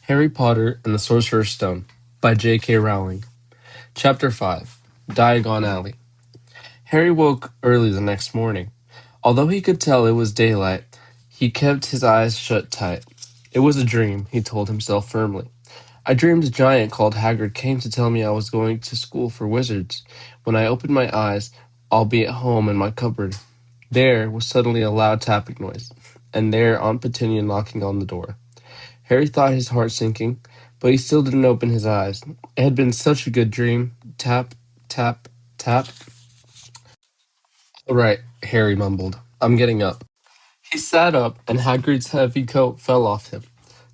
Harry Potter and the Sorcerer's Stone by J.K. Rowling. Chapter 5 Diagon Alley. Harry woke early the next morning. Although he could tell it was daylight, he kept his eyes shut tight. It was a dream, he told himself firmly. I dreamed a giant called Hagrid came to tell me I was going to school for wizards. When I opened my eyes, I'll be at home in my cupboard. There was suddenly a loud tapping noise, and there Aunt Petunia knocking on the door. Harry thought his heart sinking, but he still didn't open his eyes. It had been such a good dream. Tap, tap, tap. All right, Harry mumbled. I'm getting up. He sat up, and Hagrid's heavy coat fell off him.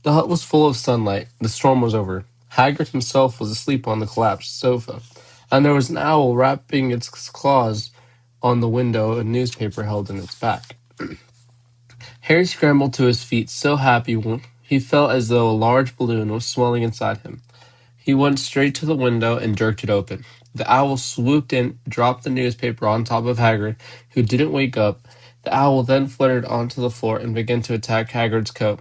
The hut was full of sunlight. The storm was over. Hagrid himself was asleep on the collapsed sofa, and there was an owl wrapping its claws on the window, a newspaper held in its back. Harry scrambled to his feet, so happy he felt as though a large balloon was swelling inside him. He went straight to the window and jerked it open. The owl swooped in, dropped the newspaper on top of Hagrid, who didn't wake up. The owl then fluttered onto the floor and began to attack Hagrid's coat.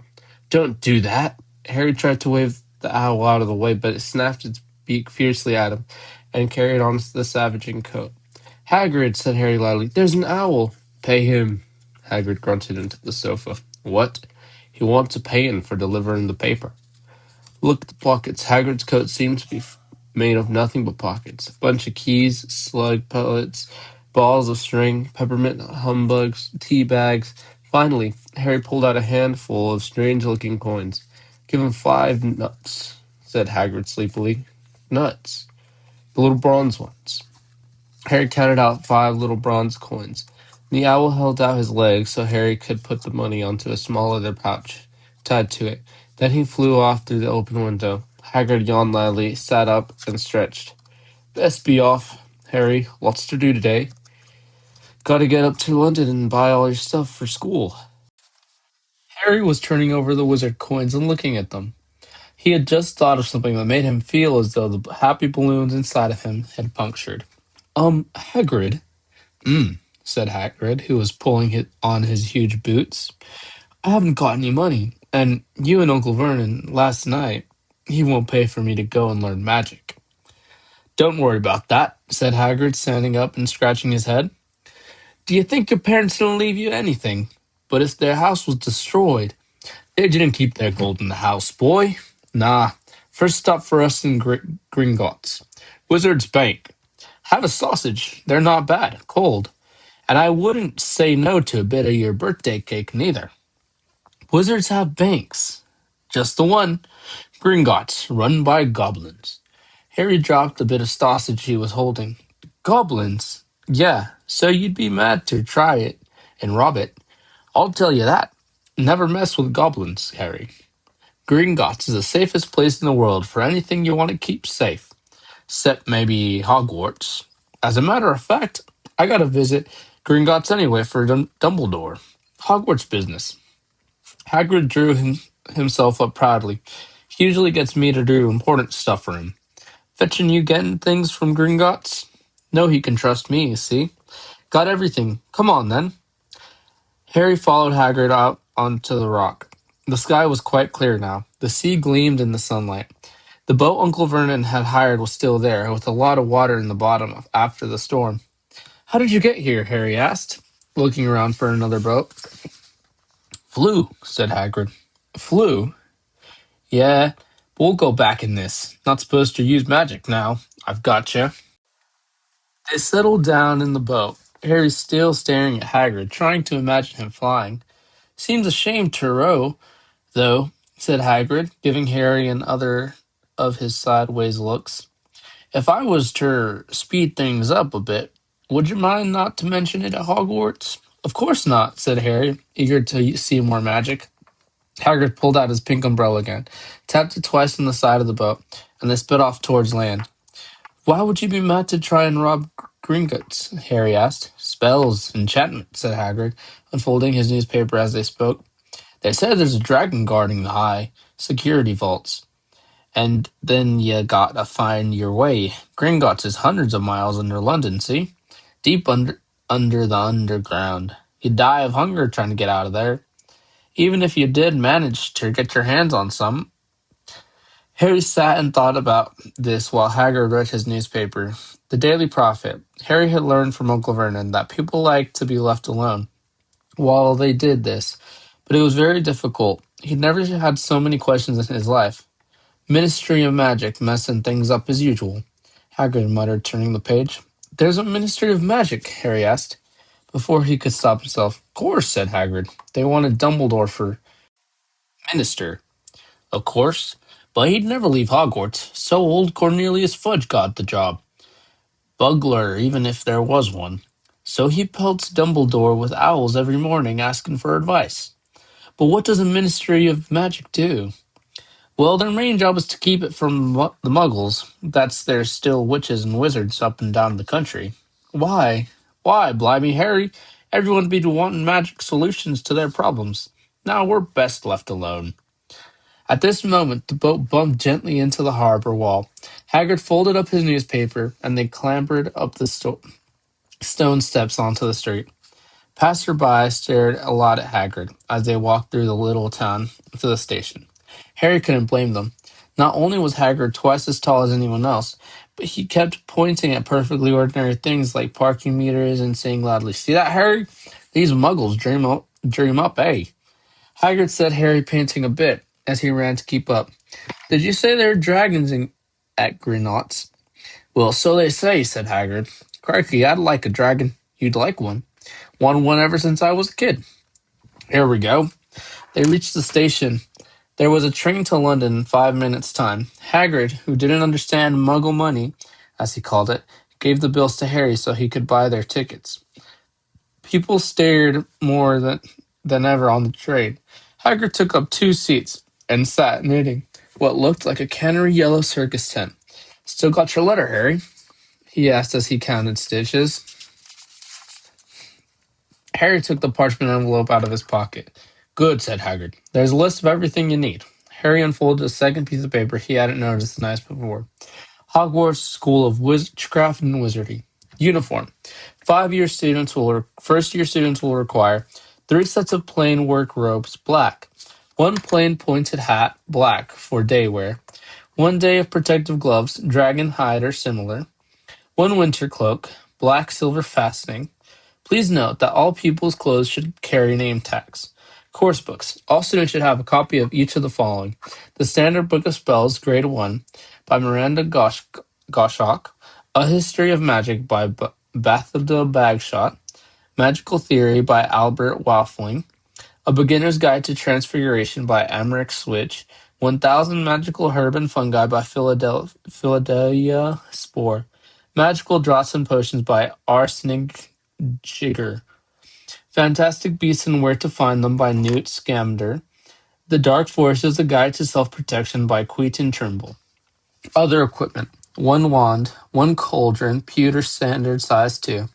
Don't do that! Harry tried to wave the owl out of the way, but it snapped its beak fiercely at him and carried on the savaging coat. Hagrid, said Harry loudly, there's an owl! Pay him, Hagrid grunted into the sofa. What? He wants a pay-in for delivering the paper. Look at the pockets. Hagrid's coat seemed to be made of nothing but pockets. A bunch of keys, slug pellets, balls of string, peppermint humbugs, tea bags. Finally, Harry pulled out a handful of strange-looking coins. Give him 5 nuts, said Hagrid sleepily. Nuts. The little bronze ones. Harry counted out 5 little bronze coins. The owl held out his legs so Harry could put the money onto a small leather pouch tied to it. Then he flew off through the open window. Hagrid yawned loudly, sat up, and stretched. Best be off, Harry. Lots to do today. Got to get up to London and buy all your stuff for school. Harry was turning over the wizard coins and looking at them. He had just thought of something that made him feel as though the happy balloons inside of him had punctured. Hagrid, said Hagrid, who was pulling on his huge boots. I haven't got any money, and you and Uncle Vernon last night, he won't pay for me to go and learn magic. Don't worry about that, said Hagrid, standing up and scratching his head. Do you think your parents didn't leave you anything? But if their house was destroyed, they didn't keep their gold in the house, boy. Nah, first stop for us in Gringotts. Wizard's Bank. Have a sausage. They're not bad, cold. And I wouldn't say no to a bit of your birthday cake, neither. Wizards have banks. Just the one. Gringotts, run by goblins. Harry dropped the bit of sausage he was holding. Goblins? Yeah, so you'd be mad to try it and rob it. I'll tell you that. Never mess with goblins, Harry. Gringotts is the safest place in the world for anything you want to keep safe. Except maybe Hogwarts. As a matter of fact, I gotta visit Gringotts anyway for Dumbledore. Hogwarts business. Hagrid drew himself up proudly. He usually gets me to do important stuff for him. Fetching you getting things from Gringotts? No, he can trust me, you see. Got everything. Come on, then. Harry followed Hagrid out onto the rock. The sky was quite clear now. The sea gleamed in the sunlight. The boat Uncle Vernon had hired was still there, with a lot of water in the bottom after the storm. How did you get here? Harry asked, looking around for another boat. Flew, said Hagrid. Flew? Yeah, but we'll go back in this. Not supposed to use magic now. I've gotcha. They settled down in the boat. Harry still staring at Hagrid, trying to imagine him flying. Seems a shame to row, though, said Hagrid, giving Harry another of his sideways looks. If I was to speed things up a bit, would you mind not to mention it at Hogwarts? Of course not, said Harry, eager to see more magic. Hagrid pulled out his pink umbrella again, tapped it twice on the side of the boat, and they sped off towards land. Why would you be mad to try and rob Gringotts? Harry asked. Spells, enchantment, said Hagrid, unfolding his newspaper as they spoke. They said there's a dragon guarding the high security vaults. And then you gotta find your way. Gringotts is hundreds of miles under London, see? Deep under the underground. You'd die of hunger trying to get out of there. Even if you did manage to get your hands on some, Harry sat and thought about this while Hagrid read his newspaper. The Daily Prophet. Harry had learned from Uncle Vernon that people liked to be left alone while they did this, but it was very difficult. He'd never had so many questions in his life. Ministry of Magic, messing things up as usual, Hagrid muttered, turning the page. There's a Ministry of Magic, Harry asked, before he could stop himself. Of course, said Hagrid. They wanted Dumbledore for minister. Of course, but he'd never leave Hogwarts, so old Cornelius Fudge got the job. Bugler, even if there was one. So he pelts Dumbledore with owls every morning asking for advice. But what does a Ministry of Magic do? Well, their main job is to keep it from the Muggles. That's there's still witches and wizards up and down the country. Why? Why, blimey, Harry? Everyone'd be wanting magic solutions to their problems. Now we're best left alone. At this moment, the boat bumped gently into the harbor wall. Hagrid folded up his newspaper, and they clambered up the stone steps onto the street. Passersby stared a lot at Hagrid as they walked through the little town to the station. Harry couldn't blame them. Not only was Hagrid twice as tall as anyone else, but he kept pointing at perfectly ordinary things like parking meters and saying loudly, "See that, Harry? These muggles dream up, eh?" Hagrid said, Harry panting a bit as he ran to keep up. "Did you say there are dragons at Greenots?" "Well, so they say," said Hagrid. "Crikey, I'd like a dragon." "You'd like one?" "Won one ever since I was a kid." "Here we go." They reached the station. There was a train to London in 5 minutes' time. Hagrid, who didn't understand Muggle money, as he called it, gave the bills to Harry so he could buy their tickets. People stared more than ever on the train. Hagrid took up 2 seats and sat knitting what looked like a canary yellow circus tent. "Still got your letter, Harry?" he asked as he counted stitches. Harry took the parchment envelope out of his pocket. "Good," said Hagrid. "There's a list of everything you need." Harry unfolded a second piece of paper he hadn't noticed the night before. Hogwarts School of Witchcraft and Wizardry. Uniform. First-year students will require 3 sets of plain work robes, black. 1 plain pointed hat, black, for day wear. 1 day of protective gloves, dragon hide or similar. 1 winter cloak, black silver fastening. Please note that all pupils' clothes should carry name tags. Course books. All students should have a copy of each of the following: The Standard Book of Spells, Grade 1, by Miranda Goshawk. A History of Magic by Bathilda Bagshot. Magical Theory by Albert Waffling. A Beginner's Guide to Transfiguration by Amric Switch. 1000 Magical Herb and Fungi by Philadelphia Spore. Magical Draughts and Potions by Arsenic Jigger. Fantastic Beasts and Where to Find Them by Newt Scamander. The Dark Forces: A Guide to Self-Protection by Quentin Trimble. Other equipment: 1 wand, 1 cauldron, pewter standard size 2,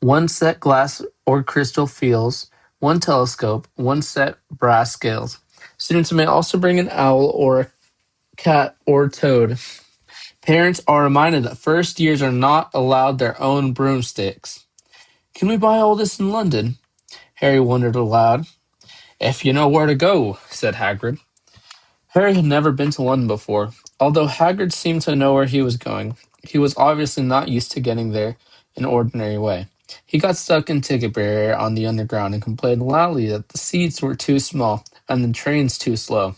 1 set glass or crystal fields, 1 telescope, 1 set brass scales. Students may also bring an owl or a cat or toad. Parents are reminded that first years are not allowed their own broomsticks. "Can we buy all this in London?" Harry wondered aloud. "If you know where to go," said Hagrid. Harry had never been to London before. Although Hagrid seemed to know where he was going, he was obviously not used to getting there an ordinary way. He got stuck in ticket barrier on the underground and complained loudly that the seats were too small and the trains too slow.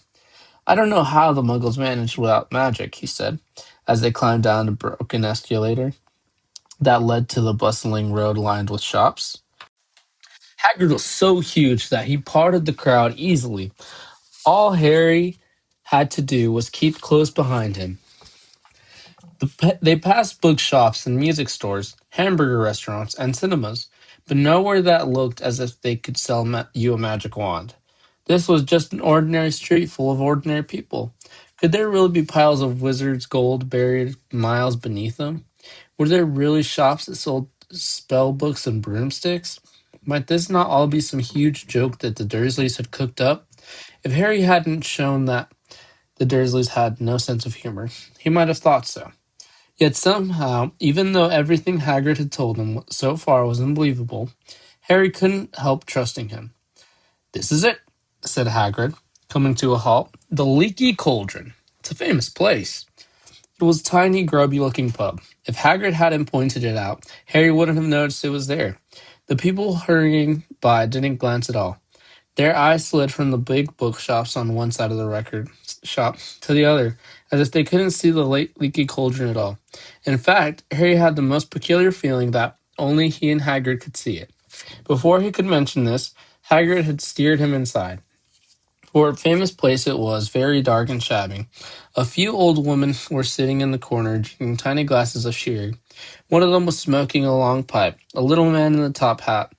"I don't know how the Muggles managed without magic," he said, as they climbed down a broken escalator that led to the bustling road lined with shops. Hagrid was so huge that he parted the crowd easily. All Harry had to do was keep close behind him. They passed bookshops and music stores, hamburger restaurants, and cinemas, but nowhere that looked as if they could sell you a magic wand. This was just an ordinary street full of ordinary people. Could there really be piles of wizards' gold buried miles beneath them? Were there really shops that sold spell books and broomsticks? Might this not all be some huge joke that the Dursleys had cooked up? If Harry hadn't shown that the Dursleys had no sense of humor, he might have thought so. Yet somehow, even though everything Hagrid had told him so far was unbelievable, Harry couldn't help trusting him. "This is it," said Hagrid, coming to a halt. "The Leaky Cauldron. It's a famous place. It was a tiny, grubby-looking pub. If Hagrid hadn't pointed it out, Harry wouldn't have noticed it was there. The people hurrying by didn't glance at all. Their eyes slid from the big bookshops on one side of the record shop to the other, as if they couldn't see the leaky cauldron at all. In fact, Harry had the most peculiar feeling that only he and Hagrid could see it. Before he could mention this, Hagrid had steered him inside. For a famous place it was, very dark and shabby. A few old women were sitting in the corner, drinking tiny glasses of sherry. One of them was smoking a long pipe. A little man in a top hat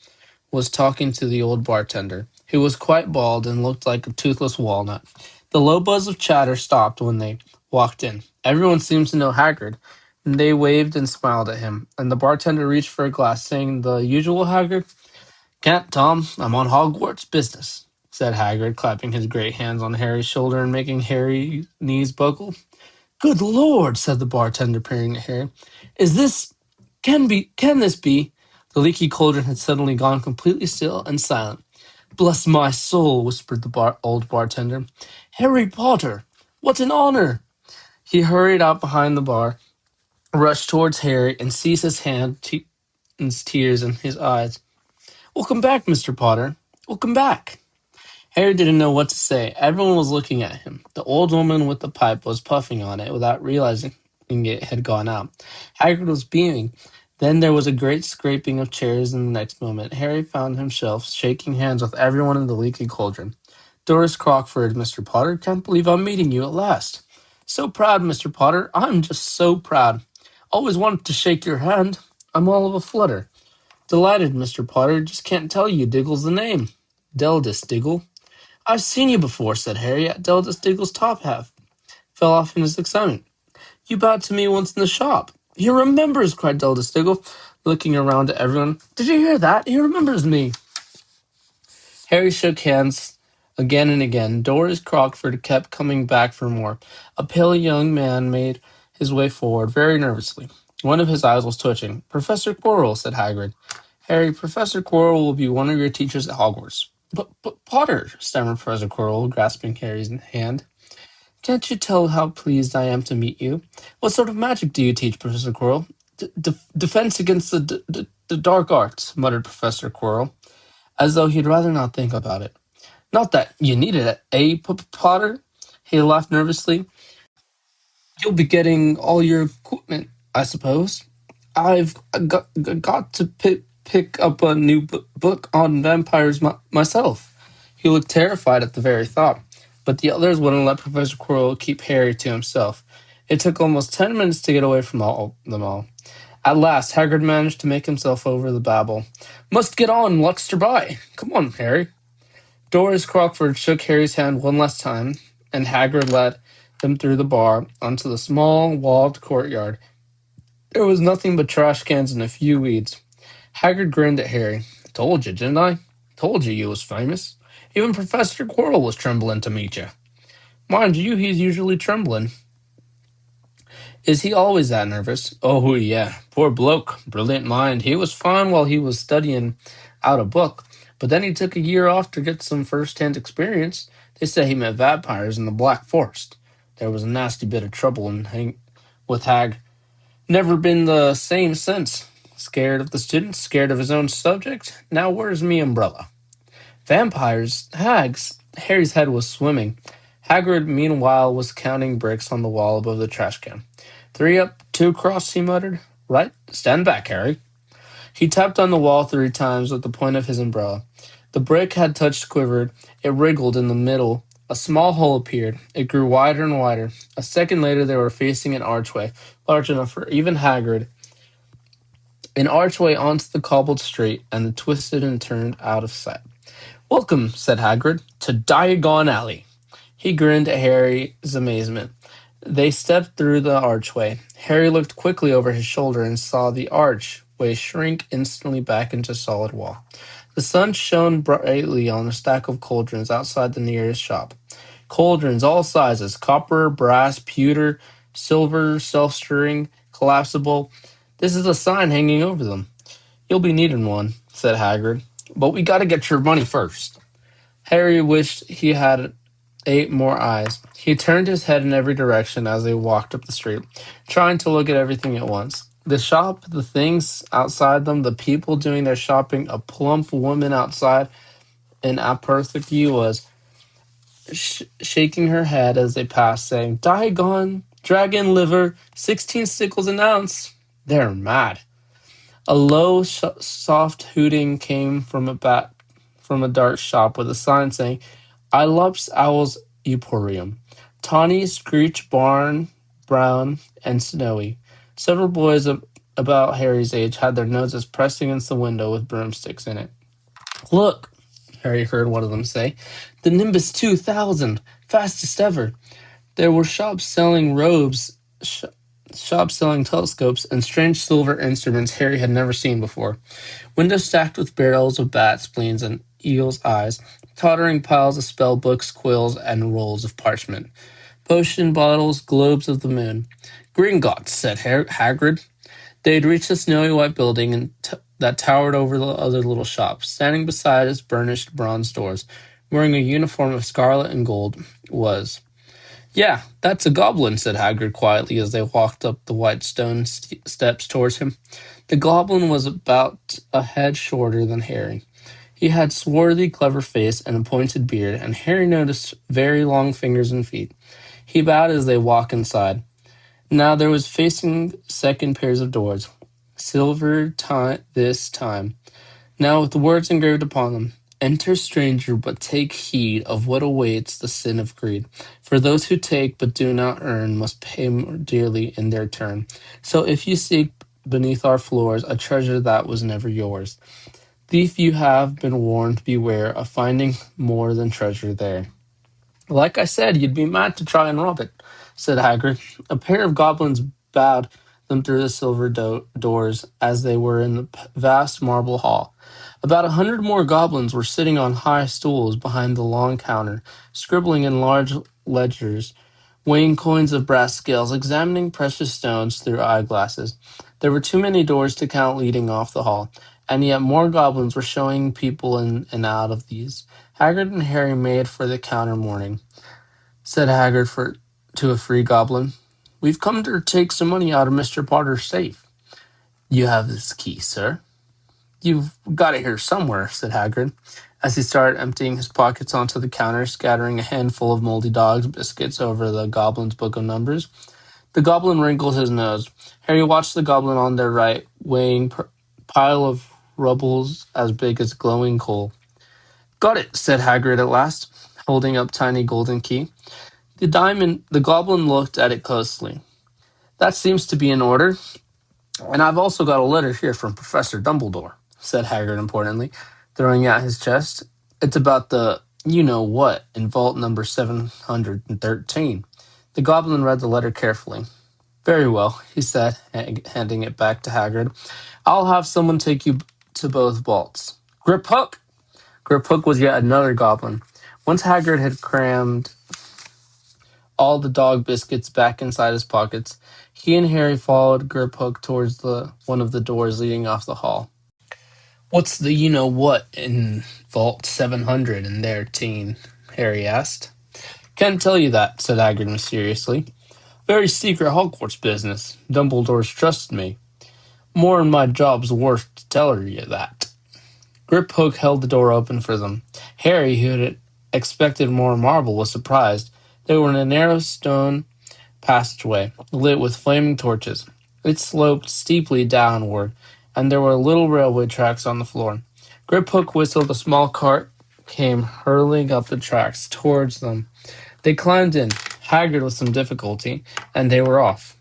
was talking to the old bartender, who was quite bald and looked like a toothless walnut. The low buzz of chatter stopped when they walked in. Everyone seemed to know Hagrid, and they waved and smiled at him, and the bartender reached for a glass, saying the usual Hagrid, "Can't, Tom. I'm on Hogwarts business," said Hagrid, clapping his great hands on Harry's shoulder and making Harry's knees buckle. "Good Lord," said the bartender, peering at Harry. "Is this... Can this be?" The leaky cauldron had suddenly gone completely still and silent. "Bless my soul," whispered the old bartender. "Harry Potter! What an honor!" He hurried out behind the bar, rushed towards Harry, and seized his hand, tears in his eyes. "Welcome back, Mr. Potter. Welcome back." Harry didn't know what to say. Everyone was looking at him. The old woman with the pipe was puffing on it without realizing it had gone out. Hagrid was beaming. Then there was a great scraping of chairs, and the next moment Harry found himself shaking hands with everyone in the leaky cauldron. "Doris Crockford, Mr. Potter. Can't believe I'm meeting you at last." "So proud, Mr. Potter. I'm just so proud. Always wanted to shake your hand. I'm all of a flutter." "Delighted, Mr. Potter. Just can't tell you Diggle's the name." "Deldus Diggle." "I've seen you before," said Harry, at Deldus Diggle's top half. Fell off in his excitement. "You bowed to me once in the shop." "He remembers," cried Deldus Diggle, looking around at everyone. "Did you hear that? He remembers me." Harry shook hands again and again. Doris Crockford kept coming back for more. A pale young man made his way forward very nervously. One of his eyes was twitching. "Professor Quirrell," said Hagrid. "Harry, Professor Quirrell will be one of your teachers at Hogwarts." But Potter," stammered Professor Quirrell, grasping Harry's hand. "Can't you tell how pleased I am to meet you? What sort of magic do you teach, Professor Quirrell?" Defense against the dark arts," muttered Professor Quirrell, as though he'd rather not think about it. "Not that you need it, eh, Potter?" He laughed nervously. "You'll be getting all your equipment, I suppose. I've got to pick up a new book on vampires myself." He looked terrified at the very thought, but the others wouldn't let Professor Quirrell keep Harry to himself. It took almost 10 minutes to get away from them all. At last, Hagrid managed to make himself over the babble. "Must get on, Luxter by. Come on, Harry." Doris Crockford shook Harry's hand one last time, and Hagrid led them through the bar onto the small, walled courtyard. There was nothing but trash cans and a few weeds. Hagrid grinned at Harry. "Told you, didn't I? Told you was famous. Even Professor Quirrell was trembling to meet you. Mind you, he's usually trembling." "Is he always that nervous?" "Oh, yeah. Poor bloke. Brilliant mind. He was fine while he was studying out a book, but then he took a year off to get some first-hand experience. They say he met vampires in the Black Forest. There was a nasty bit of trouble with Hag. Never been the same since. Scared of the students, scared of his own subject. Now where's me umbrella?" "Vampires? Hags?" Harry's head was swimming. Hagrid, meanwhile, was counting bricks on the wall above the trash can. "3 up, 2 across," he muttered. "Right, stand back, Harry." He tapped on the wall 3 times with the point of his umbrella. The brick had quivered. It wriggled in the middle. A small hole appeared. It grew wider and wider. A second later they were facing an archway, large enough for even Hagrid. An archway onto the cobbled street, and it twisted and turned out of sight. "Welcome," said Hagrid, "to Diagon Alley." He grinned at Harry's amazement. They stepped through the archway. Harry looked quickly over his shoulder and saw the archway shrink instantly back into solid wall. The sun shone brightly on a stack of cauldrons outside the nearest shop. Cauldrons all sizes, copper, brass, pewter, silver, self-stirring, collapsible. "This is a sign hanging over them." "You'll be needing one," said Hagrid. "But we gotta get your money first." Harry wished he had 8 more eyes. He turned his head in every direction as they walked up the street, trying to look at everything at once. The shop, the things outside them, the people doing their shopping, a plump woman outside in apothecary was shaking her head as they passed, saying, "Digon, dragon liver, 16 sickles an ounce." They're mad. A low, soft hooting came from a dark shop with a sign saying, "Ilops Owls Emporium." Tawny, Screech, Brown, and Snowy. Several boys about Harry's age had their noses pressed against the window with broomsticks in it. "Look," Harry heard one of them say, "the Nimbus 2000, fastest ever." There were shops selling robes, shops selling telescopes, and strange silver instruments Harry had never seen before. Windows stacked with barrels of bat spleens and eagle's eyes, tottering piles of spell books, quills, and rolls of parchment. Potion bottles, globes of the moon. "Gringotts," said Hagrid. They had reached a snowy white building that towered over the other little shops. Standing beside its burnished bronze doors, wearing a uniform of scarlet and gold, was... "Yeah, that's a goblin," said Hagrid quietly as they walked up the white stone steps towards him. The goblin was about a head shorter than Harry. He had swarthy, clever face and a pointed beard, and Harry noticed very long fingers and feet. He bowed as they walked inside. Now there was facing second pairs of doors, silver this time, now with the words engraved upon them. "Enter, stranger, but take heed of what awaits the sin of greed. For those who take but do not earn must pay more dearly in their turn. So if you seek beneath our floors a treasure that was never yours, thief, you have been warned, beware of finding more than treasure there." "Like I said, you'd be mad to try and rob it," said Hagrid. A pair of goblins bowed them through the silver doors as they were in the vast marble hall. About 100 more goblins were sitting on high stools behind the long counter, scribbling in large ledgers, weighing coins of brass scales, examining precious stones through eyeglasses. There were too many doors to count leading off the hall, and yet more goblins were showing people in and out of these. Hagrid and Harry made for the counter morning. Said Hagrid to a free goblin, "We've come to take some money out of Mr. Potter's safe." "You have this key, sir." "You've got it here somewhere," said Hagrid, as he started emptying his pockets onto the counter, scattering a handful of moldy dog's biscuits over the goblin's book of numbers. The goblin wrinkled his nose. Harry watched the goblin on their right, weighing pile of rubbles as big as glowing coal. "Got it," said Hagrid at last, holding up tiny golden key. The goblin looked at it closely. "That seems to be in order. And I've also got a letter here from Professor Dumbledore," said Hagrid importantly, throwing out his chest. "It's about the you-know-what in vault number 713. The goblin read the letter carefully. "Very well," he said, handing it back to Hagrid. "I'll have someone take you to both vaults. Grip Hook!" Grip Hook was yet another goblin. Once Hagrid had crammed all the dog biscuits back inside his pockets, he and Harry followed Grip Hook towards one of the doors leading off the hall. "What's the you-know-what in Vault 713? Harry asked. "Can't tell you that," said Hagrid mysteriously. "Very secret Hogwarts business. Dumbledore's trusted me. More'n my job's worth to tell her you that." Grip Hook held the door open for them. Harry, who had expected more marble, was surprised. They were in a narrow stone passageway, lit with flaming torches. It sloped steeply downward, and there were little railway tracks on the floor. Grip Hook whistled. A small cart came hurtling up the tracks towards them. They climbed in, Hagrid with some difficulty, and they were off.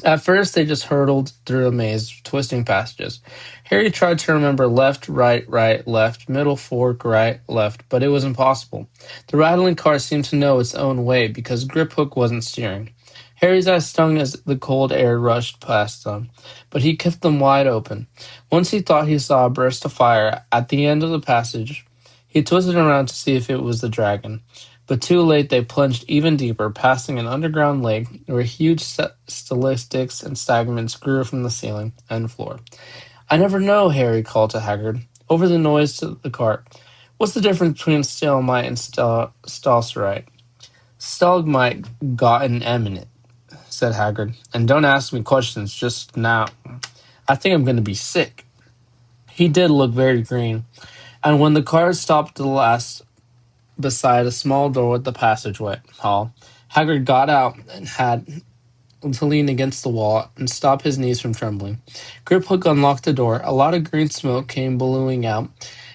At first, they just hurtled through a maze of twisting passages. Harry tried to remember left, right, left, middle, fork, right, left, but it was impossible. The rattling car seemed to know its own way because Grip Hook wasn't steering. Harry's eyes stung as the cold air rushed past them, but he kept them wide open. Once he thought he saw a burst of fire at the end of the passage. He twisted around to see if it was the dragon. But too late, they plunged even deeper, passing an underground lake where huge stalactites and stalagmites grew from the ceiling and floor. "I never know," Harry called to Hagrid, over the noise to the cart. What's the difference between stalagmite and stalcerite? Stalagmite got an M in it, said Hagrid. And don't ask me questions just now. I think I'm going to be sick. He did look very green. And when the car stopped at the last beside a small door with the passageway hall, Hagrid got out and had to lean against the wall and stop his knees from trembling. Griphook unlocked the door. A lot of green smoke came billowing out,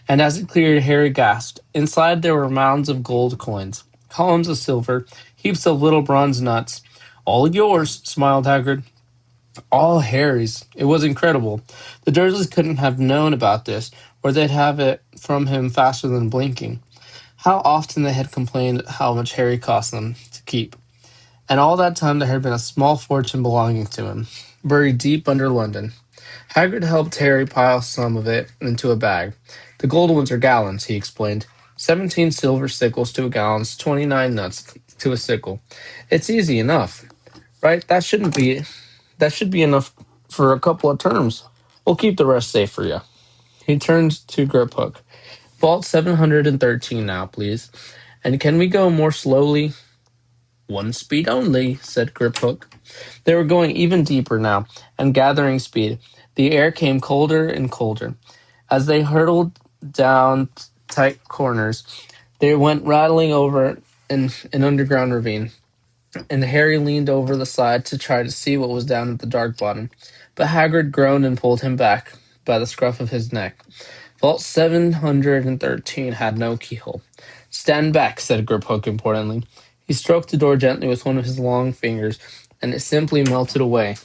and as it cleared, Harry gasped. Inside there were mounds of gold coins, columns of silver, heaps of little bronze nuts. All yours, smiled Hagrid. All Harry's. It was incredible. The Dursleys couldn't have known about this, or they'd have it from him faster than blinking. How often they had complained how much Harry cost them to keep. And all that time there had been a small fortune belonging to him, buried deep under London. Hagrid helped Harry pile some of it into a bag. The gold ones are gallons, he explained. 17 silver sickles to a gallon, 29 nuts to a sickle. It's easy enough, right? That should be enough for a couple of terms. We'll keep the rest safe for you. He turned to Griphook. Vault 713 now, please. And can we go more slowly? One speed only, said Griphook. They were going even deeper now, and gathering speed. The air came colder and colder. As they hurtled down tight corners, they went rattling over an underground ravine, and Harry leaned over the side to try to see what was down at the dark bottom. But Hagrid groaned and pulled him back by the scruff of his neck. Vault 713 had no keyhole. Stand back, said Griphook importantly. He stroked the door gently with one of his long fingers, and it simply melted away.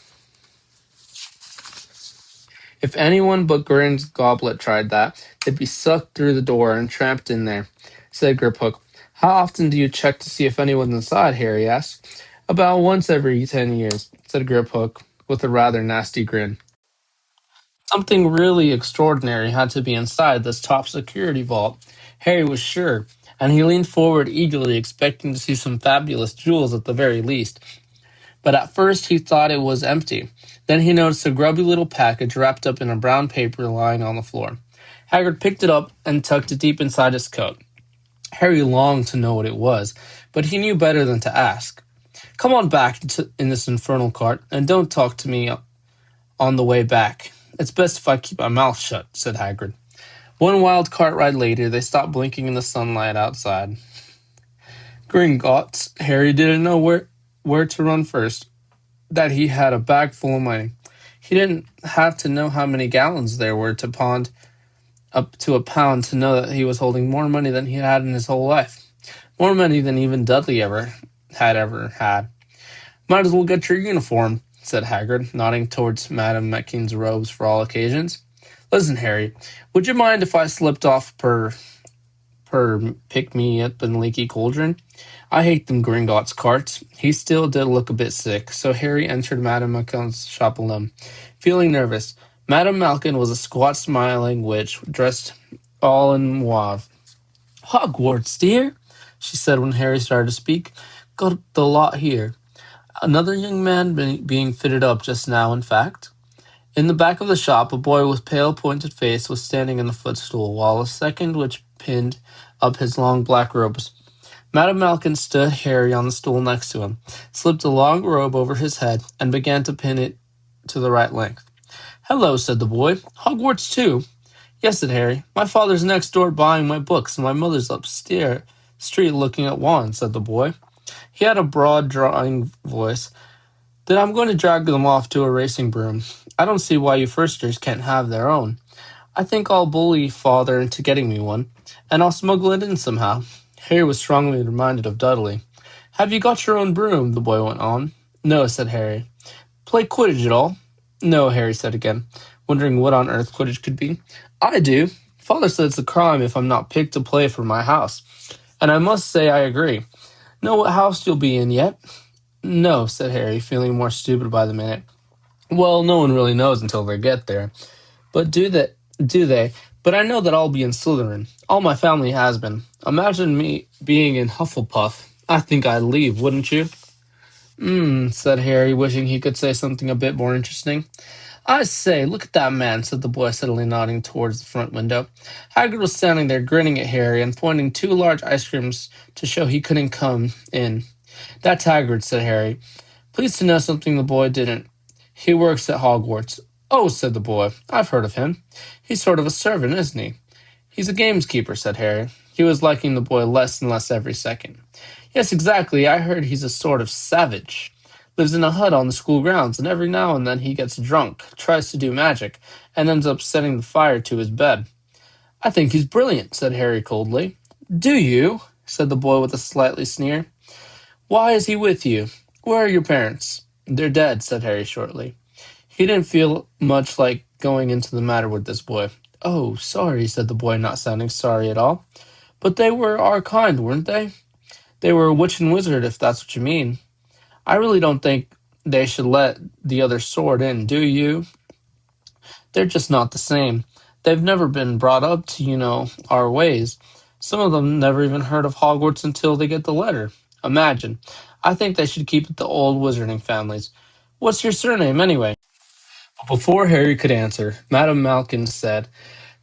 If anyone but Grin's goblet tried that, they'd be sucked through the door and trapped in there, said Griphook. How often do you check to see if anyone's inside? Harry asked. About once every 10 years, said Griphook, with a rather nasty grin. Something really extraordinary had to be inside this top security vault. Harry was sure, and he leaned forward eagerly, expecting to see some fabulous jewels at the very least. But at first he thought it was empty. Then he noticed a grubby little package wrapped up in a brown paper lying on the floor. Hagrid picked it up and tucked it deep inside his coat. Harry longed to know what it was, but he knew better than to ask. Come on back in this infernal cart, and don't talk to me on the way back. It's best if I keep my mouth shut, said Hagrid. One wild cart ride later, they stopped blinking in the sunlight outside. Gringotts, Harry didn't know where to run first, that he had a bag full of money. He didn't have to know how many gallons there were to pond up to a pound to know that he was holding more money than he had in his whole life. More money than even Dudley ever had. Might as well get your uniform, said Hagrid, nodding towards Madame Metkine's robes for all occasions. Listen, Harry, would you mind if I slipped off per pick-me-up and leaky cauldron? I hate them Gringotts carts. He still did look a bit sick, so Harry entered Madame Malkin's shop alone, feeling nervous. Madame Malkin was a squat, smiling witch, dressed all in mauve. Hogwarts, dear, she said when Harry started to speak. Got the lot here. Another young man being fitted up just now, in fact. In the back of the shop, a boy with pale, pointed face was standing in the footstool, while a second witch pinned up his long black robes. Madame Malkin stood Harry on the stool next to him, slipped a long robe over his head, and began to pin it to the right length. Hello, said the boy. Hogwarts, too? Yes, said Harry. My father's next door buying my books, and my mother's upstairs street looking at wands, said the boy. He had a broad, drawling voice. Then I'm going to drag them off to a racing broom. I don't see why you firsters can't have their own. I think I'll bully father into getting me one, and I'll smuggle it in somehow. Harry was strongly reminded of Dudley. Have you got your own broom? The boy went on. No, said Harry. Play Quidditch at all? No, Harry said again, wondering what on earth Quidditch could be. I do. Father said it's a crime if I'm not picked to play for my house. And I must say I agree. Know what house you'll be in yet? No, said Harry, feeling more stupid by the minute. Well, no one really knows until they get there. But do they? But I know that I'll be in Slytherin. All my family has been. Imagine me being in Hufflepuff. I think I'd leave, wouldn't you? Said Harry, wishing he could say something a bit more interesting. "I say, look at that man," said the boy, suddenly nodding towards the front window. Hagrid was standing there, grinning at Harry and pointing two large ice creams to show he couldn't come in. "That's Hagrid," said Harry, pleased to know something the boy didn't. "He works at Hogwarts." "Oh," said the boy, "I've heard of him. He's sort of a servant, isn't he?" "He's a gameskeeper," said Harry. He was liking the boy less and less every second. "Yes, exactly. I heard he's a sort of savage. Lives in a hut on the school grounds, and every now and then he gets drunk, tries to do magic, and ends up setting the fire to his bed." "I think he's brilliant," said Harry coldly. "Do you?" said the boy with a slightly sneer. "Why is he with you? Where are your parents?" "They're dead," said Harry shortly. He didn't feel much like going into the matter with this boy. "Oh, sorry," said the boy, not sounding sorry at all. "But they were our kind, weren't they?" "They were a witch and wizard, if that's what you mean." "I really don't think they should let the other sort in, do you? They're just not the same. They've never been brought up to, our ways. Some of them never even heard of Hogwarts until they get the letter. Imagine. I think they should keep it the old wizarding families. What's your surname, anyway?" But before Harry could answer, Madame Malkin said,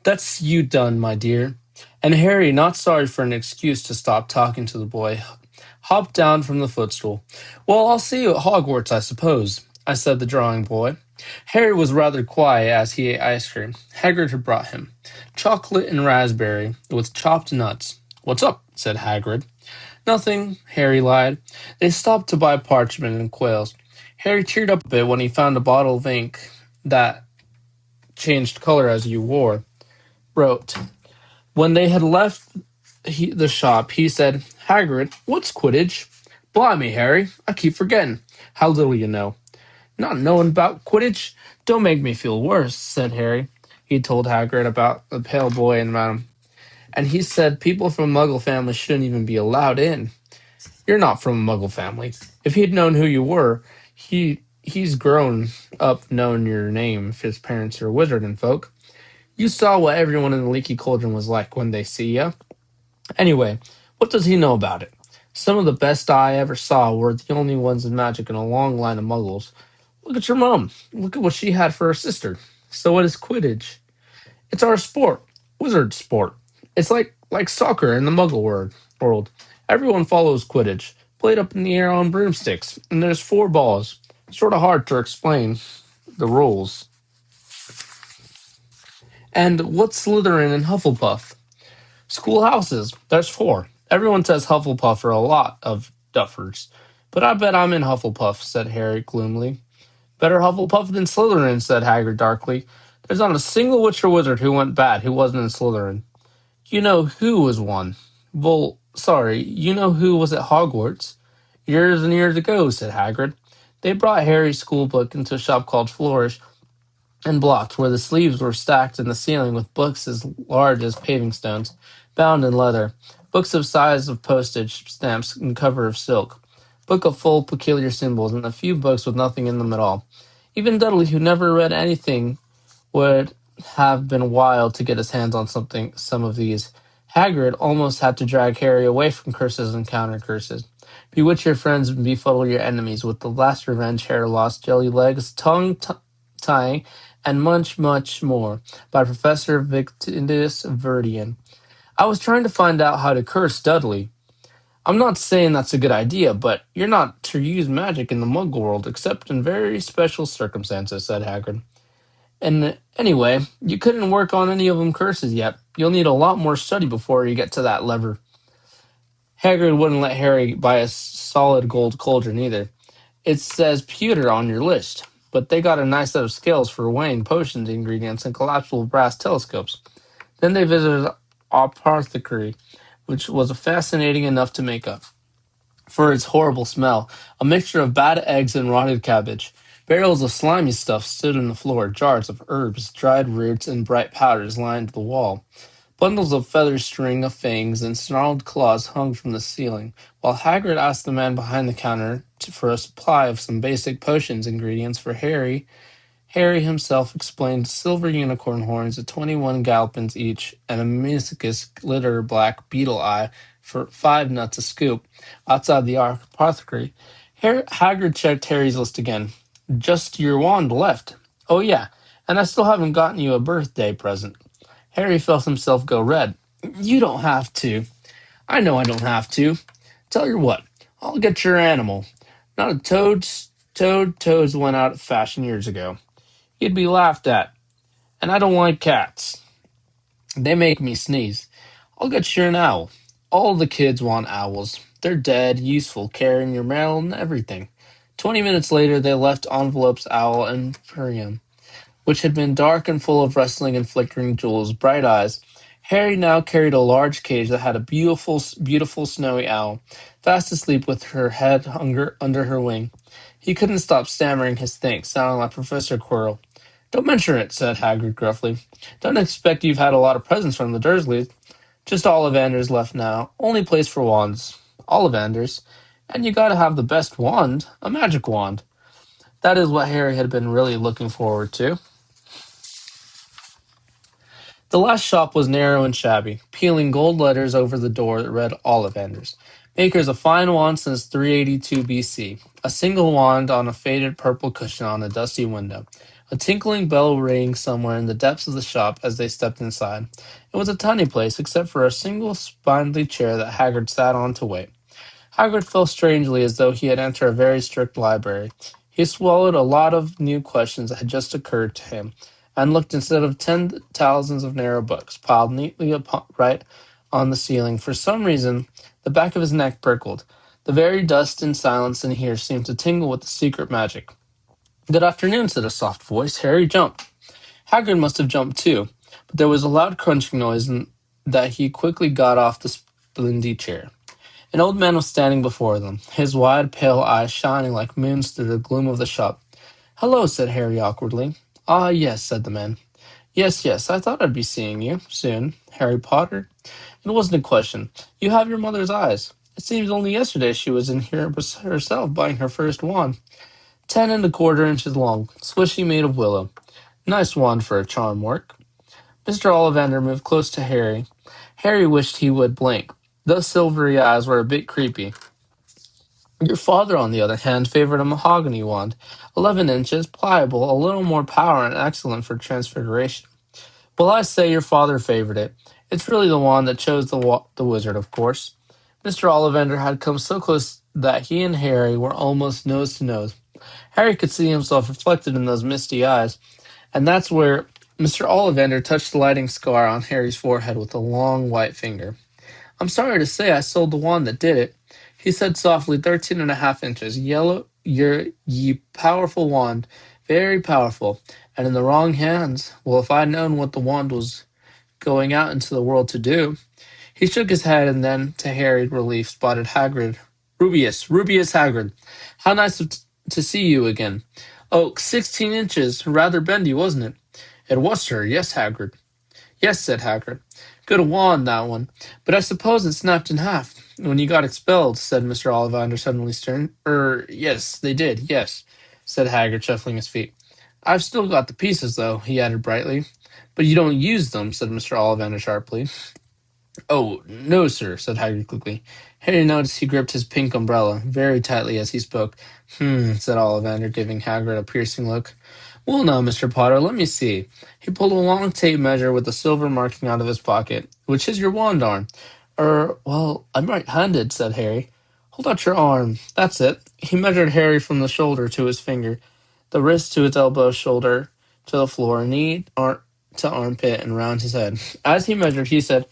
"That's you done, my dear." And Harry, not sorry for an excuse to stop talking to the boy, hopped down from the footstool. "Well, I'll see you at Hogwarts, I suppose," I said the drawing boy. Harry was rather quiet as he ate ice cream. Hagrid had brought him chocolate and raspberry with chopped nuts. "What's up?" said Hagrid. "Nothing," Harry lied. "They stopped to buy parchment and quails." Harry cheered up a bit when he found a bottle of ink that changed color as you wrote. When they had left the shop, he said, "Hagrid, what's Quidditch?" "Blimey, Harry, I keep forgetting. How little you know." "Not knowing about Quidditch? Don't make me feel worse," said Harry. He told Hagrid about the pale boy and Madam. "And he said people from Muggle families shouldn't even be allowed in." "You're not from a Muggle family. If he'd known who you were, he's grown up knowing your name if his parents are wizarding folk. You saw what everyone in the Leaky Cauldron was like when they see ya. Anyway, what does he know about it? Some of the best I ever saw were the only ones in magic in a long line of muggles. Look at your mom. Look at what she had for her sister. So what is Quidditch? It's our sport. Wizard sport. It's like soccer in the muggle world. Everyone follows Quidditch. Played up in the air on broomsticks. And there's four balls. Sort of hard to explain the rules. And what's Slytherin and Hufflepuff? Schoolhouses. There's four. Everyone says Hufflepuff are a lot of duffers. But I bet I'm in Hufflepuff, said Harry gloomily. Better Hufflepuff than Slytherin, said Hagrid darkly. There's not a single witch or wizard who went bad who wasn't in Slytherin. You know who was one. Well, sorry, you know who was at Hogwarts? Years and years ago, said Hagrid. They brought Harry's schoolbook into a shop called Flourish and Blocks, where the sleeves were stacked in the ceiling with books as large as paving stones, bound in leather, books of size of postage stamps and cover of silk, book of full peculiar symbols, and a few books with nothing in them at all. Even Dudley, who never read anything, would have been wild to get his hands on some of these. Hagrid almost had to drag Harry away from curses and counter curses. Bewitch your friends and befuddle your enemies with the last revenge, hair loss, jelly legs, tongue tying, and much, much more by Professor Victinius Verdian. I was trying to find out how to curse Dudley. I'm not saying that's a good idea, but you're not to use magic in the Muggle world except in very special circumstances, said Hagrid. And anyway, you couldn't work on any of them curses yet. You'll need a lot more study before you get to that lever. Hagrid wouldn't let Harry buy a solid gold cauldron either. It says pewter on your list, but they got a nice set of scales for weighing potions ingredients and collapsible brass telescopes. Then they visited apothecary, which was fascinating enough to make up for its horrible smell, a mixture of bad eggs and rotted cabbage. Barrels of slimy stuff stood on the floor, jars of herbs, dried roots, and bright powders lined the wall. Bundles of feather string of fangs and snarled claws hung from the ceiling, while Hagrid asked the man behind the counter for a supply of some basic potions ingredients for Harry. Harry himself explained silver unicorn horns at 21 galpins each, and a Mysticus glitter black beetle eye for 5 nuts a scoop. Outside the apothecary, Hagrid checked Harry's list again. Just your wand left. Oh, yeah, and I still haven't gotten you a birthday present. Harry felt himself go red. You don't have to. I know I don't have to. Tell you what, I'll get your animal. Not a toads went out of fashion years ago. You'd be laughed at. And I don't like cats. They make me sneeze. I'll get you an owl. All the kids want owls. They're dead, useful, carrying your mail and everything. 20 minutes later, they left envelopes, owl, and Purium, which had been dark and full of rustling and flickering jewels, bright eyes. Harry now carried a large cage that had a beautiful snowy owl, fast asleep with her head under her wing. He couldn't stop stammering his thanks, sounding like Professor Quirrell. Don't mention it, said Hagrid gruffly. Don't expect you've had a lot of presents from the Dursleys. Just Ollivanders left now. Only place for wands. Ollivanders. And you gotta have the best wand, a magic wand. That is what Harry had been really looking forward to. The last shop was narrow and shabby, peeling gold letters over the door that read Ollivanders. Makers of fine wands since 382 BC. A single wand on a faded purple cushion on a dusty window. A tinkling bell rang somewhere in the depths of the shop as they stepped inside. It was a tiny place, except for a single spindly chair that Hagrid sat on to wait. Hagrid felt strangely as though he had entered a very strict library. He swallowed a lot of new questions that had just occurred to him, and looked instead of 10,000s of narrow books piled neatly right on the ceiling. For some reason, the back of his neck prickled. The very dust and silence in here seemed to tingle with the secret magic. Good afternoon, said a soft voice. Harry jumped. Hagrid must have jumped too, but there was a loud crunching noise and that he quickly got off the splingy chair. An old man was standing before them, his wide, pale eyes shining like moons through the gloom of the shop. Hello, said Harry awkwardly. Ah, yes, said the man. Yes, I thought I'd be seeing you soon. Harry Potter? It wasn't a question. You have your mother's eyes. It seems only yesterday she was in here herself buying her first wand. 10 1/4 inches long, swishy made of willow. Nice wand for a charm work. Mr. Ollivander moved close to Harry. Harry wished he would blink. Those silvery eyes were a bit creepy. Your father, on the other hand, favored a mahogany wand, 11 inches, pliable, a little more power, and excellent for transfiguration. Well, I say your father favored it. It's really the wand that chose the wizard, of course. Mr. Ollivander had come so close that he and Harry were almost nose to nose. Harry could see himself reflected in those misty eyes, and that's where Mr. Ollivander touched the lighting scar on Harry's forehead with a long white finger. I'm sorry to say I sold the wand that did it. He said softly, 13 1/2 inches, yellow, your ye powerful wand, very powerful, and in the wrong hands. Well, if I'd known what the wand was going out into the world to do. He shook his head and then, to Harry's relief, spotted Hagrid. Rubius Hagrid. How nice to see you again. Oh, 16 inches, rather bendy, wasn't it? It was, sir, yes, Hagrid. Yes, said Hagrid. Good wand, that one. But I suppose it snapped in half when you got expelled, said Mr. Ollivander, suddenly stern. Yes, they did, yes, said Hagrid, shuffling his feet. I've still got the pieces, though, he added brightly. But you don't use them, said Mr. Ollivander sharply. Oh, no, sir, said Hagrid quickly. Harry noticed he gripped his pink umbrella very tightly as he spoke. Said Ollivander, giving Hagrid a piercing look. Well, now, Mr. Potter, let me see. He pulled a long tape measure with a silver marking out of his pocket. Which is your wand arm? Well, I'm right-handed, said Harry. Hold out your arm. That's it. He measured Harry from the shoulder to his finger, the wrist to his elbow, shoulder to the floor, knee to armpit, and round his head. As he measured, he said,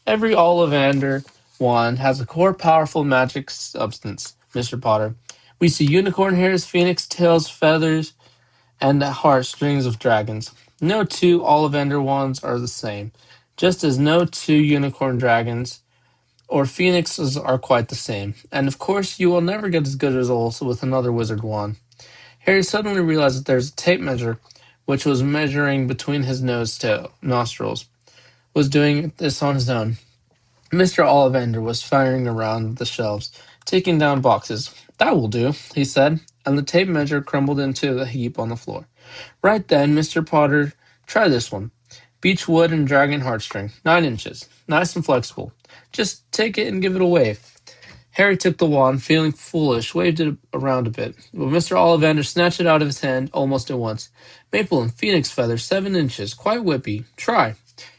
Every Ollivander wand has a core powerful magic substance, Mr. Potter. We see unicorn hairs, phoenix tails, feathers, and at heart strings of dragons. No two Ollivander wands are the same, just as no two unicorn dragons or phoenixes are quite the same. And of course, you will never get as good results with another wizard wand. Harry suddenly realized that there's a tape measure which was measuring between his nose to nostrils, was doing this on his own. Mr. Ollivander was firing around the shelves, taking down boxes. That will do, he said, and the tape measure crumbled into a heap on the floor. Right then, Mr. Potter, try this one. Beech wood and dragon heartstring, 9 inches. Nice and flexible. Just take it and give it a wave. Harry took the wand, feeling foolish, waved it around a bit, but Mr. Ollivander snatched it out of his hand almost at once. Maple and phoenix feather, 7 inches, quite whippy. Try.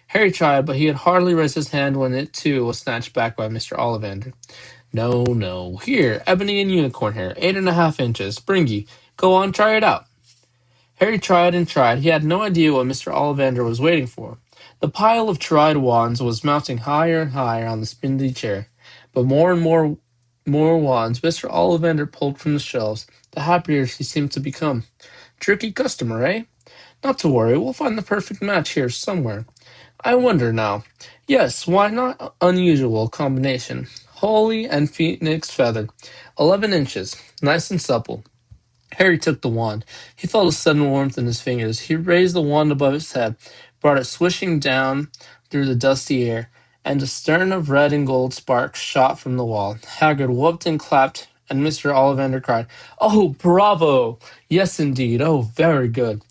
Harry tried, but he had hardly raised his hand when it too was snatched back by Mr. Ollivander. No, no. Here, ebony and unicorn hair, 8.5 inches. Springy. Go on, try it out. Harry tried and tried. He had no idea what Mr. Ollivander was waiting for. The pile of tried wands was mounting higher and higher on the spindly chair, but more and more wands Mr. Ollivander pulled from the shelves, the happier he seemed to become. Tricky customer, eh? Not to worry, we'll find the perfect match here somewhere. I wonder now. Yes, why not unusual combination? Holly and phoenix feather, 11 inches, nice and supple. Harry took the wand. He felt a sudden warmth in his fingers. He raised the wand above his head, brought it swishing down through the dusty air, and a stern of red and gold sparks shot from the wall. Hagrid whooped and clapped, and Mr. Ollivander cried, "Oh, bravo! Yes, indeed. Oh, very good.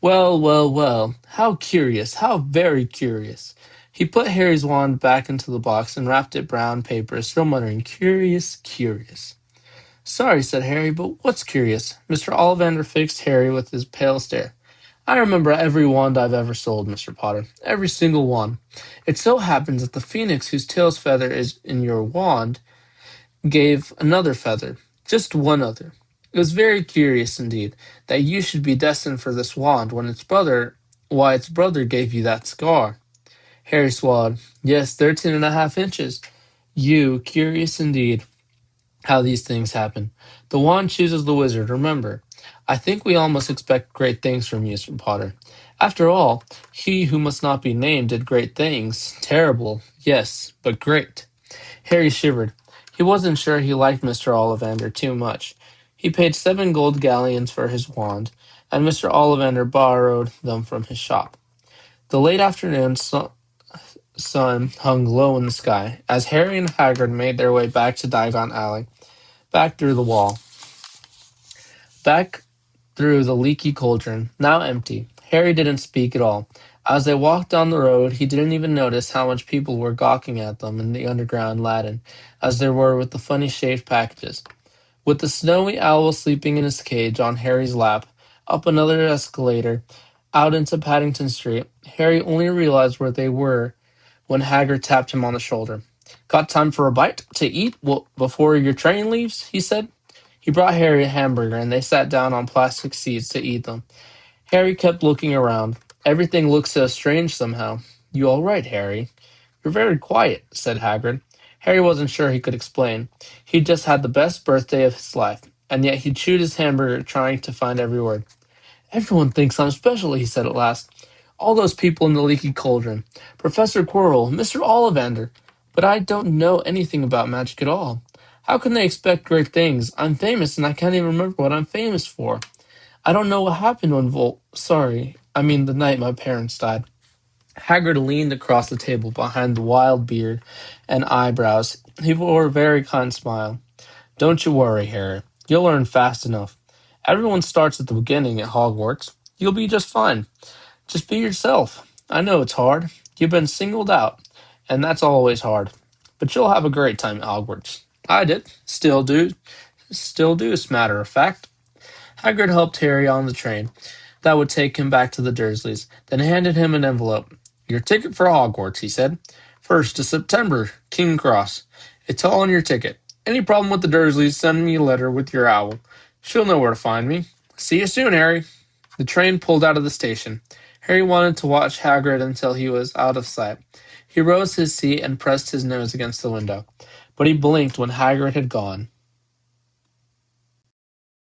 Well, well, well. How curious! How very curious!" He put Harry's wand back into the box and wrapped it brown paper, still muttering, "Curious, curious." "Sorry," said Harry, "but what's curious?" Mr. Ollivander fixed Harry with his pale stare. "I remember every wand I've ever sold, Mr. Potter. Every single one. It so happens that the phoenix whose tail's feather is in your wand gave another feather. Just one other. It was very curious indeed that you should be destined for this wand when its brother gave you that scar." Harry swallowed. "Yes, 13.5 inches. Curious indeed how these things happen. The wand chooses the wizard, remember. I think we all must expect great things from you, Mr. Potter. After all, he who must not be named did great things. Terrible, yes, but great." Harry shivered. He wasn't sure he liked Mr. Ollivander too much. He paid 7 gold galleons for his wand, and Mr. Ollivander borrowed them from his shop. The late afternoon sun hung low in the sky, as Harry and Hagrid made their way back to Diagon Alley. Back through the wall. Back through the leaky cauldron, now empty. Harry didn't speak at all. As they walked down the road, he didn't even notice how much people were gawking at them in the underground Latin, as there were with the funny-shaped packages. With the snowy owl sleeping in his cage on Harry's lap, up another escalator, out into Paddington Street, Harry only realized where they were when Hagrid tapped him on the shoulder. "Got time for a bite to eat before your train leaves?" he said. He brought Harry a hamburger, and they sat down on plastic seats to eat them. Harry kept looking around. Everything looked so strange somehow. "You all right, Harry?" "You're very quiet," said Hagrid. Harry wasn't sure he could explain. He'd just had the best birthday of his life, and yet he chewed his hamburger, trying to find every word. "Everyone thinks I'm special," he said at last. "All those people in the leaky cauldron. Professor Quirrell, Mr. Ollivander. But I don't know anything about magic at all. How can they expect great things? I'm famous, and I can't even remember what I'm famous for. I don't know what happened when the night my parents died." Hagrid leaned across the table behind the wild beard and eyebrows. He wore a very kind smile. "Don't you worry, Harry. You'll learn fast enough. Everyone starts at the beginning at Hogwarts. You'll be just fine. Just be yourself. I know it's hard. You've been singled out, and that's always hard. But you'll have a great time at Hogwarts. I did. Still do, as a matter of fact." Hagrid helped Harry on the train that would take him back to the Dursleys, then handed him an envelope. "Your ticket for Hogwarts," he said. "1st of September, King Cross. It's all on your ticket. Any problem with the Dursleys, send me a letter with your owl. She'll know where to find me. See you soon, Harry." The train pulled out of the station. Harry wanted to watch Hagrid until he was out of sight. He rose his seat and pressed his nose against the window, but he blinked when Hagrid had gone.